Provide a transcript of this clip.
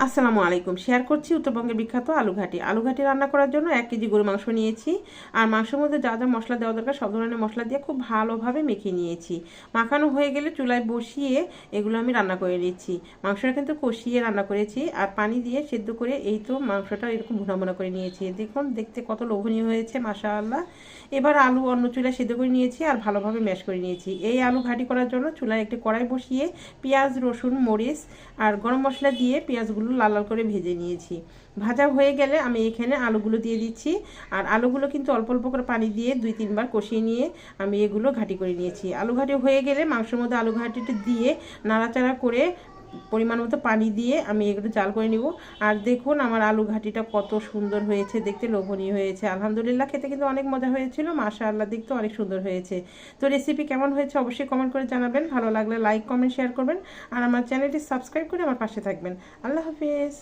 আসসালামু আলাইকুম। শেয়ার করছি উত্তরবঙ্গের বিখ্যাত আলুঘাটি। আলুঘাটি রান্না করার জন্য 1 কেজি গরু মাংস নিয়েছি। আর মাংসের মধ্যে যা যা মশলা দেওয়া দরকার সব ধরনের মশলা দিয়ে খুব ভালোভাবে মেখে নিয়েছি। মাখানো হয়ে গেলে চুলায় বসিয়ে এগুলো আমি রান্না করে নিচ্ছি। মাংসটা কিন্তু কষিয়ে রান্না করেছি আর পানি দিয়ে সেদ্ধ করে এই তো মাংসটা এরকম ভুনা ভুনা করে নিয়েছি। দেখুন দেখতে কত লোভনীয় হয়েছে, মাশাআল্লাহ। এবার আলু অন্য চুলায় সেদ্ধ করে নিয়েছি আর ভালোভাবে ম্যাশ করে নিয়েছি। এই আলু ঘাটি করার জন্য চুলায় একটি কড়াই বসিয়ে পেঁয়াজ, রসুন, মরিচ আর গরম মশলা দিয়ে পেঁয়াজগুলো লাল লাল করে ভেজে নিয়েছি। ভাজা হয়ে গেলে আমি এখানে আলুগুলো দিয়ে দিচ্ছি। আর আলুগুলো কিন্তু অল্প অল্প করে পানি দিয়ে 2-3 বার কষিয়ে নিয়ে আমি এগুলো ঘাটি করে নিয়েছি। আলু ঘাটি হয়ে গেলে মাংসের মধ্যে আলু ঘাটিটা দিয়ে নাড়াচাড়া করে পরিমাণ মতো পানি দিয়ে আমি এগুলো জাল করে নিব। আর দেখুন আমার আলু ঘাটিটা কত সুন্দর হয়েছে, দেখতে লোভনীয় হয়েছে। আলহামদুলিল্লাহ, খেতে কিন্তু অনেক মজা হয়েছিল, মাশাআল্লাহ, দেখতে অনেক সুন্দর হয়েছে। তো রেসিপি কেমন হয়েছে অবশ্যই কমেন্ট করে জানাবেন। ভালো লাগলে লাইক, কমেন্ট, শেয়ার করবেন। আর আমার চ্যানেলটি সাবস্ক্রাইব করে আমার পাশে থাকবেন। আল্লাহ হাফিজ।